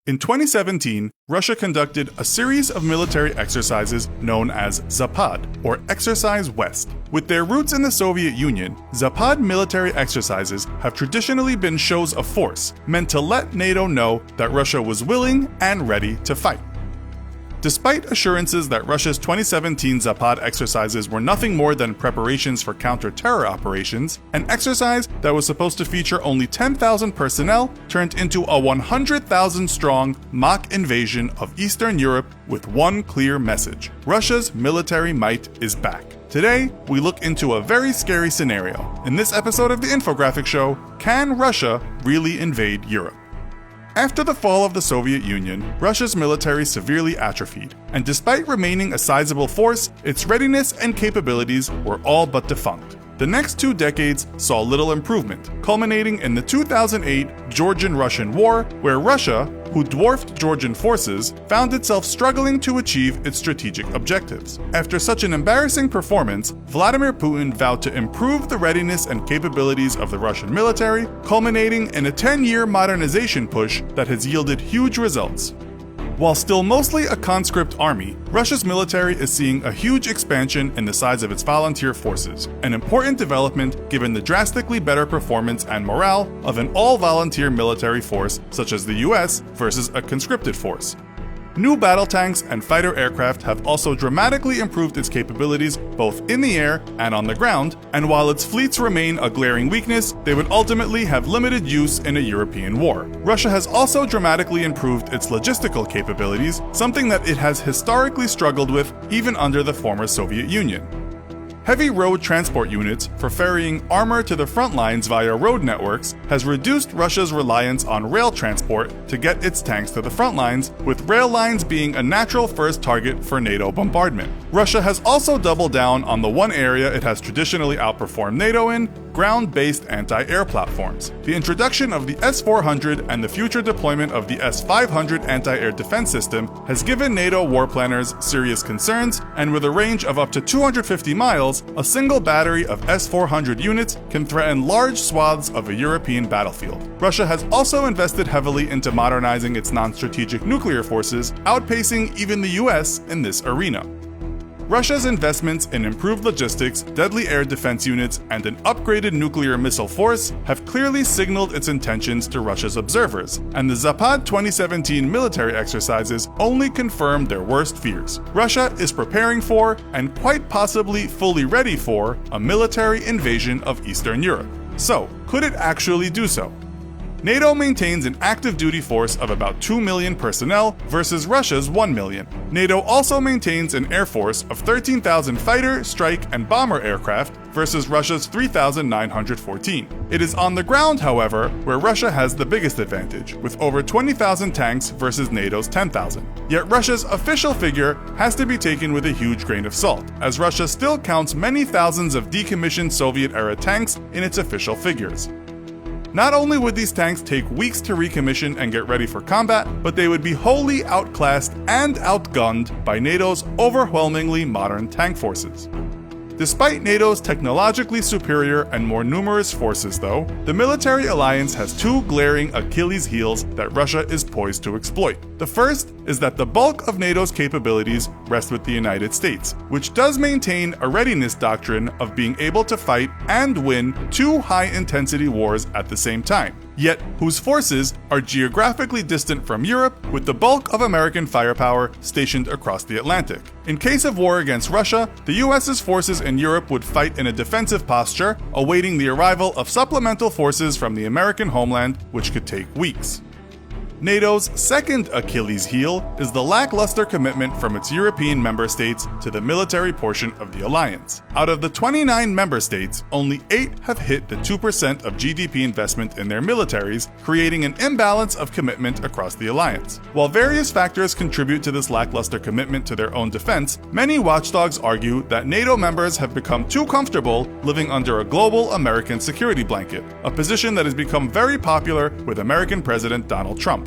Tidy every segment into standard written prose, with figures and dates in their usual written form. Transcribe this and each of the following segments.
In 2017, Russia conducted a series of military exercises known as Zapad, or Exercise West. With their roots in the Soviet Union, Zapad military exercises have traditionally been shows of force, meant to let NATO know that Russia was willing and ready to fight. Despite assurances that Russia's 2017 Zapad exercises were nothing more than preparations for counter-terror operations, an exercise that was supposed to feature only 10,000 personnel turned into a 100,000-strong mock invasion of Eastern Europe with one clear message: Russia's military might is back. Today, we look into a very scary scenario. In this episode of the Infographic Show, can Russia really invade Europe? After the fall of the Soviet Union, Russia's military severely atrophied, and despite remaining a sizable force, its readiness and capabilities were all but defunct. The next 2 decades saw little improvement, culminating in the 2008 Georgian-Russian War, where Russia, who dwarfed Georgian forces, found itself struggling to achieve its strategic objectives. After such an embarrassing performance, Vladimir Putin vowed to improve the readiness and capabilities of the Russian military, culminating in a 10-year modernization push that has yielded huge results. While still mostly a conscript army, Russia's military is seeing a huge expansion in the size of its volunteer forces, an important development given the drastically better performance and morale of an all-volunteer military force such as the US versus a conscripted force. New battle tanks and fighter aircraft have also dramatically improved its capabilities both in the air and on the ground, and while its fleets remain a glaring weakness, they would ultimately have limited use in a European war. Russia has also dramatically improved its logistical capabilities, something that it has historically struggled with even under the former Soviet Union. Heavy road transport units for ferrying armor to the front lines via road networks has reduced Russia's reliance on rail transport to get its tanks to the front lines, with rail lines being a natural first target for NATO bombardment. Russia has also doubled down on the one area it has traditionally outperformed NATO in: ground-based anti-air platforms. The introduction of the S-400 and the future deployment of the S-500 anti-air defense system has given NATO war planners serious concerns, and with a range of up to 250 miles, a single battery of S-400 units can threaten large swaths of a European battlefield. Russia has also invested heavily into modernizing its non-strategic nuclear forces, outpacing even the US in this arena. Russia's investments in improved logistics, deadly air defense units, and an upgraded nuclear missile force have clearly signaled its intentions to Russia's observers, and the Zapad 2017 military exercises only confirmed their worst fears. Russia is preparing for, and quite possibly fully ready for, a military invasion of Eastern Europe. So, could it actually do so? NATO maintains an active duty force of about 2 million personnel versus Russia's 1 million. NATO also maintains an air force of 13,000 fighter, strike, and bomber aircraft versus Russia's 3,914. It is on the ground, however, where Russia has the biggest advantage, with over 20,000 tanks versus NATO's 10,000. Yet Russia's official figure has to be taken with a huge grain of salt, as Russia still counts many thousands of decommissioned Soviet-era tanks in its official figures. Not only would these tanks take weeks to recommission and get ready for combat, but they would be wholly outclassed and outgunned by NATO's overwhelmingly modern tank forces. Despite NATO's technologically superior and more numerous forces, though, the military alliance has 2 glaring Achilles heels that Russia is poised to exploit. The first is that the bulk of NATO's capabilities rest with the United States, which does maintain a readiness doctrine of being able to fight and win 2 high-intensity wars at the same time, yet whose forces are geographically distant from Europe, with the bulk of American firepower stationed across the Atlantic. In case of war against Russia, the US's forces in Europe would fight in a defensive posture, awaiting the arrival of supplemental forces from the American homeland, which could take weeks. NATO's second Achilles heel is the lackluster commitment from its European member states to the military portion of the alliance. Out of the 29 member states, only 8 have hit the 2% of GDP investment in their militaries, creating an imbalance of commitment across the alliance. While various factors contribute to this lackluster commitment to their own defense, many watchdogs argue that NATO members have become too comfortable living under a global American security blanket, a position that has become very popular with American President Donald Trump.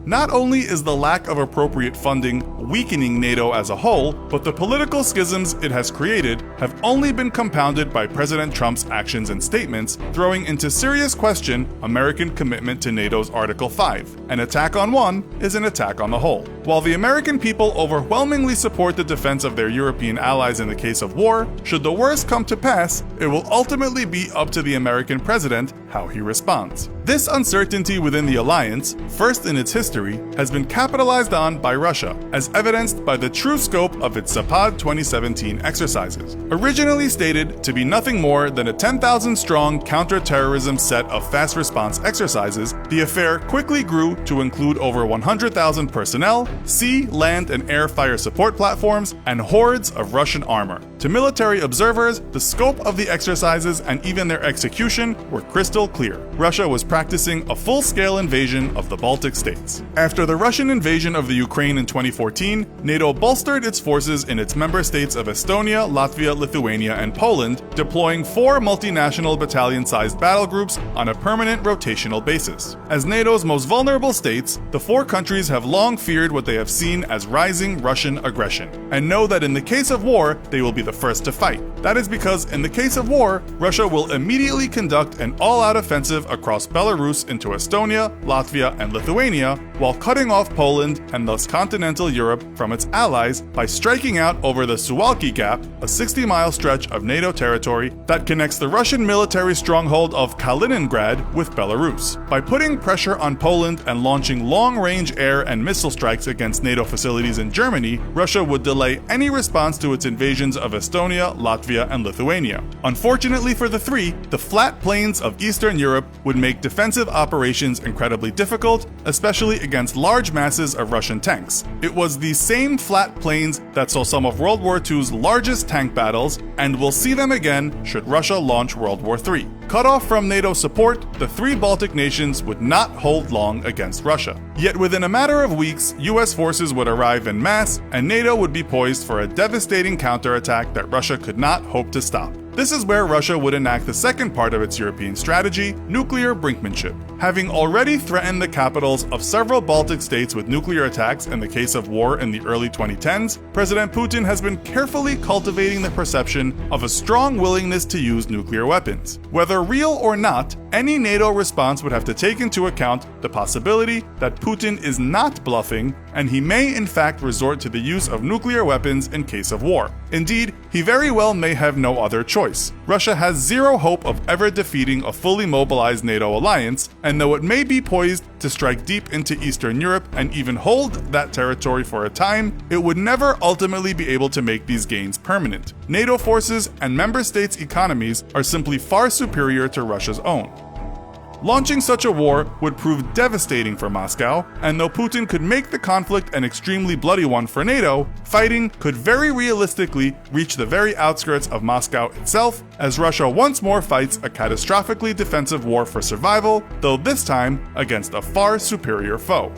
Not only is the lack of appropriate funding weakening NATO as a whole, but the political schisms it has created have only been compounded by President Trump's actions and statements, throwing into serious question American commitment to NATO's Article 5. An attack on one is an attack on the whole. While the American people overwhelmingly support the defense of their European allies in the case of war, should the worst come to pass, it will ultimately be up to the American president how he responds. This uncertainty within the alliance, first in its history, has been capitalized on by Russia, as evidenced by the true scope of its Zapad 2017 exercises. Originally stated to be nothing more than a 10,000-strong counter-terrorism set of fast response exercises, the affair quickly grew to include over 100,000 personnel, sea, land, and air fire support platforms, and hordes of Russian armor. To military observers, the scope of the exercises and even their execution were crystal clear. Russia was practicing a full-scale invasion of the Baltic states. After the Russian invasion of the Ukraine in 2014, NATO bolstered its forces in its member states of Estonia, Latvia, Lithuania, and Poland, deploying 4 multinational battalion-sized battle groups on a permanent rotational basis. As NATO's most vulnerable states, the 4 countries have long feared what they have seen as rising Russian aggression, and know that in the case of war, they will be the first to fight. That is because in the case of war, Russia will immediately conduct an all-out offensive across Belarus into Estonia, Latvia, and Lithuania, while cutting off Poland and thus continental Europe from its allies by striking out over the Suwalki Gap, a 60-mile stretch of NATO territory that connects the Russian military stronghold of Kaliningrad with Belarus. By putting pressure on Poland and launching long-range air and missile strikes against NATO facilities in Germany, Russia would delay any response to its invasions of Estonia, Latvia, and Lithuania. Unfortunately for the three, the flat plains of Eastern Europe would make defensive operations incredibly difficult, especially against large masses of Russian tanks. It was these same flat plains that saw some of World War II's largest tank battles, and will see them again should Russia launch World War III. Cut off from NATO support, the 3 Baltic nations would not hold long against Russia. Yet within a matter of weeks, US forces would arrive en masse, and NATO would be poised for a devastating counterattack that Russia could not hope to stop. This is where Russia would enact the second part of its European strategy, nuclear brinkmanship. Having already threatened the capitals of several Baltic states with nuclear attacks in the case of war in the early 2010s, President Putin has been carefully cultivating the perception of a strong willingness to use nuclear weapons. Whether real or not, any NATO response would have to take into account the possibility that Putin is not bluffing, and he may in fact resort to the use of nuclear weapons in case of war. Indeed, he very well may have no other choice. Russia has zero hope of ever defeating a fully mobilized NATO alliance, and though it may be poised to strike deep into Eastern Europe and even hold that territory for a time, it would never ultimately be able to make these gains permanent. NATO forces and member states' economies are simply far superior to Russia's own. Launching such a war would prove devastating for Moscow, and though Putin could make the conflict an extremely bloody one for NATO, fighting could very realistically reach the very outskirts of Moscow itself, as Russia once more fights a catastrophically defensive war for survival, though this time against a far superior foe.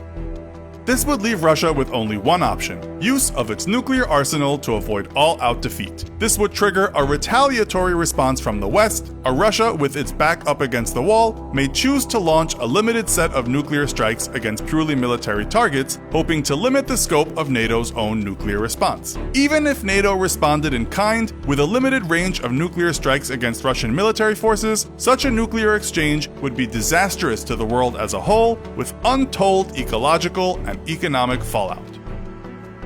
This would leave Russia with only one option: use of its nuclear arsenal to avoid all-out defeat. This would trigger a retaliatory response from the West. A Russia with its back up against the wall may choose to launch a limited set of nuclear strikes against purely military targets, hoping to limit the scope of NATO's own nuclear response. Even if NATO responded in kind with a limited range of nuclear strikes against Russian military forces, such a nuclear exchange would be disastrous to the world as a whole, with untold ecological and economic fallout.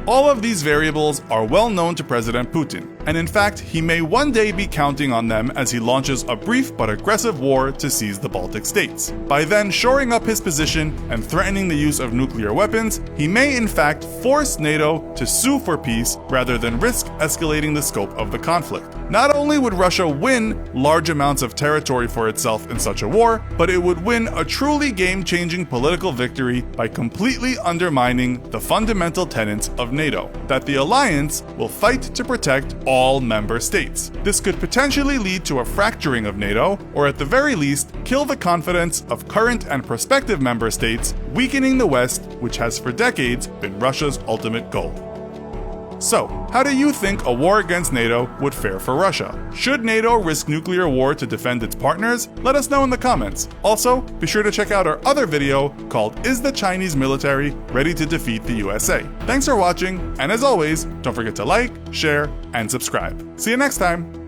All of these variables are well known to President Putin, and in fact, he may one day be counting on them as he launches a brief but aggressive war to seize the Baltic states. By then shoring up his position and threatening the use of nuclear weapons, he may in fact force NATO to sue for peace rather than risk escalating the scope of the conflict. Not only would Russia win large amounts of territory for itself in such a war, but it would win a truly game-changing political victory by completely undermining the fundamental tenets of NATO, that the alliance will fight to protect all member states. This could potentially lead to a fracturing of NATO, or at the very least, kill the confidence of current and prospective member states, weakening the West, which has for decades been Russia's ultimate goal. So, how do you think a war against NATO would fare for Russia? Should NATO risk nuclear war to defend its partners? Let us know in the comments. Also, be sure to check out our other video called Is the Chinese Military Ready to Defeat the USA? Thanks for watching, and as always, don't forget to like, share, and subscribe. See you next time!